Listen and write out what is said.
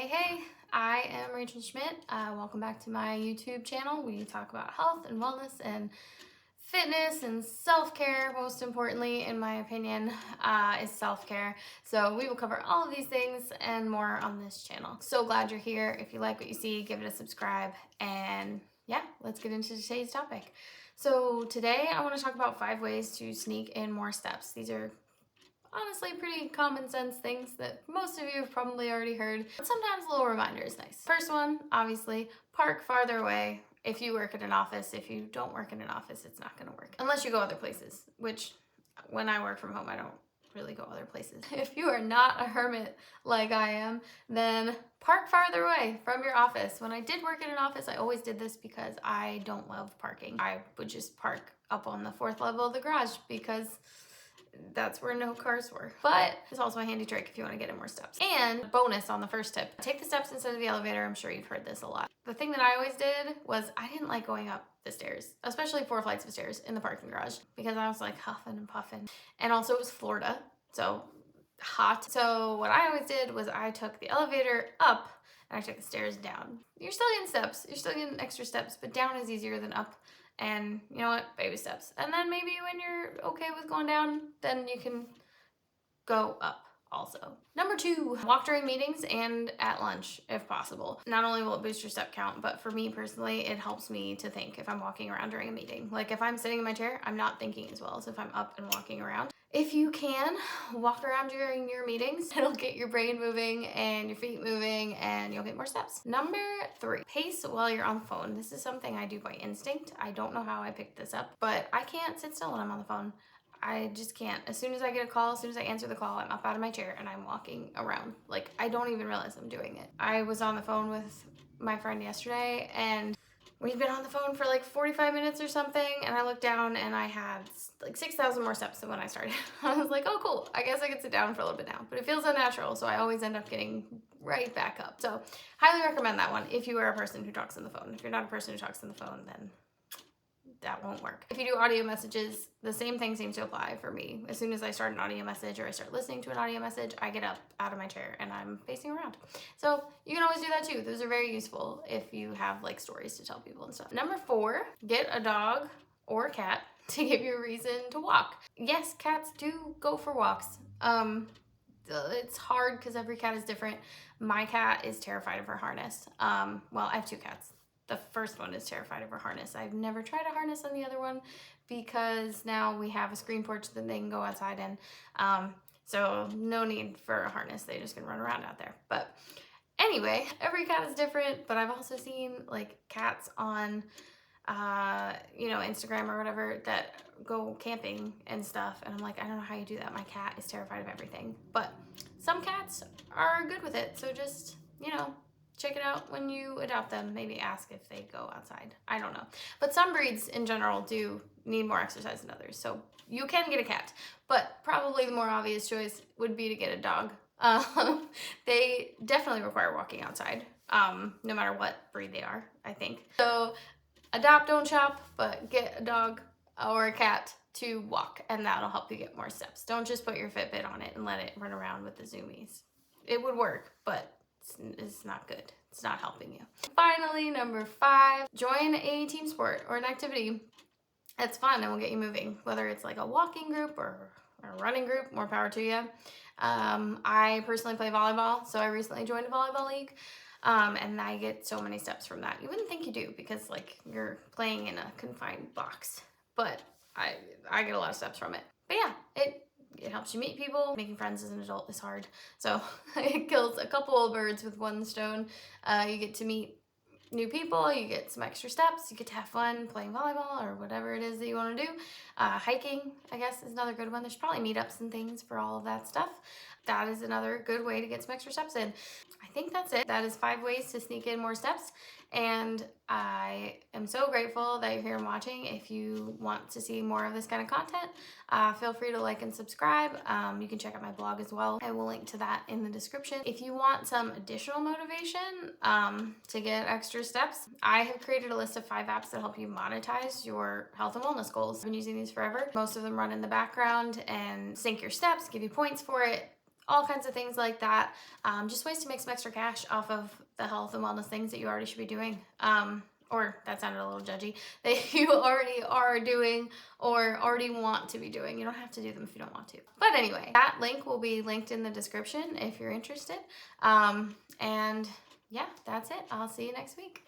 Hey, I am Rachel Schmidt. Welcome back to my YouTube channel. We talk about health and wellness and fitness and self-care. Most importantly, in my opinion, is self-care. So we will cover all of these things and more on this channel. So glad you're here. If you like what you see, give it a subscribe. And yeah, let's get into today's topic. So today I want to talk about 5 ways to sneak in more steps. These are honestly pretty common sense things that most of you have probably already heard, but sometimes a little reminder is nice. First one, obviously, park farther away. If you work at an office, if you don't work in an office, it's not going to work unless you go other places, which when I work from home, I don't really go other places. If you are not a hermit like I am, then park farther away from your office. When I did work in an office, I always did this because I don't love parking. I would just park up on the 4th level of the garage because that's where no cars were. But it's also a handy trick if you want to get in more steps. And bonus on the first tip, take the steps instead of the elevator. I'm sure you've heard this a lot. The thing that I always did was I didn't like going up the stairs, especially 4 flights of stairs in the parking garage, because I was like huffing and puffing. And also it was Florida, so hot. So what I always did was I took the elevator up and I took the stairs down. You're still getting steps, you're still getting extra steps, but down is easier than up. And you know what? Baby steps. And then maybe when you're okay with going down, then you can go up also. Number 2, walk during meetings and at lunch if possible. Not only will it boost your step count, but for me personally, it helps me to think if I'm walking around during a meeting. Like if I'm sitting in my chair, I'm not thinking as well as if I'm up and walking around. If you can, walk around during your meetings. It'll get your brain moving and your feet moving and you'll get more steps. Number 3, pace while you're on the phone. This is something I do by instinct. I don't know how I picked this up, but I can't sit still when I'm on the phone. I just can't. As soon as I get a call, as soon as I answer the call, I'm up out of my chair and I'm walking around. Like, I don't even realize I'm doing it. I was on the phone with my friend yesterday and we'd been on the phone for like 45 minutes or something, and I looked down and I had like 6,000 more steps than when I started. I was like, oh cool, I guess I could sit down for a little bit now. But it feels unnatural, so I always end up getting right back up. So highly recommend that one if you are a person who talks on the phone. If you're not a person who talks on the phone, then that won't work. If you do audio messages, the same thing seems to apply for me. As soon as I start an audio message or I start listening to an audio message, I get up out of my chair and I'm facing around. So you can always do that too. Those are very useful if you have like stories to tell people and stuff. Number 4, get a dog or a cat to give you a reason to walk. Yes, cats do go for walks. It's hard because every cat is different. My cat is terrified of her harness. Well, I have 2 cats. The first one is terrified of her harness. I've never tried a harness on the other one because now we have a screen porch that they can go outside in. So no need for a harness. They just can run around out there. But anyway, every cat is different, but I've also seen like cats on Instagram or whatever that go camping and stuff. And I'm like, I don't know how you do that. My cat is terrified of everything. But some cats are good with it. So just, check it out when you adopt them. Maybe ask if they go outside. I don't know. But some breeds in general do need more exercise than others. So you can get a cat, but probably the more obvious choice would be to get a dog. They definitely require walking outside, no matter what breed they are, I think. So adopt, don't shop, but get a dog or a cat to walk, and that'll help you get more steps. Don't just put your Fitbit on it and let it run around with the zoomies. It would work, but it's not good. It's not helping you. Finally, number 5, join a team sport or an activity. It's fun and will get you moving. Whether it's like a walking group or a running group, more power to you. I personally play volleyball, so I recently joined a volleyball league. And I get so many steps from that. You wouldn't think you do because like you're playing in a confined box, but I get a lot of steps from it. But yeah, it helps you meet people. Making friends as an adult is hard. So it kills a couple of birds with one stone. You get to meet new people, you get some extra steps, you get to have fun playing volleyball or whatever it is that you want to do. Hiking, I guess, is another good one. There's probably meetups and things for all of that stuff. That is another good way to get some extra steps in. I think that's it. That is 5 ways to sneak in more steps. And I am so grateful that you're here and watching. If you want to see more of this kind of content, feel free to like and subscribe. You can check out my blog as well. I will link to that in the description. If you want some additional motivation to get extra steps, I have created a list of 5 apps that help you monetize your health and wellness goals. I've been using these forever. Most of them run in the background and sync your steps, give you points for it. all kinds of things like that. Just ways to make some extra cash off of the health and wellness things that you already should be doing. Or that sounded a little judgy, that you already are doing or already want to be doing. You don't have to do them if you don't want to. But anyway, that link will be linked in the description if you're interested. And yeah, that's it. I'll see you next week.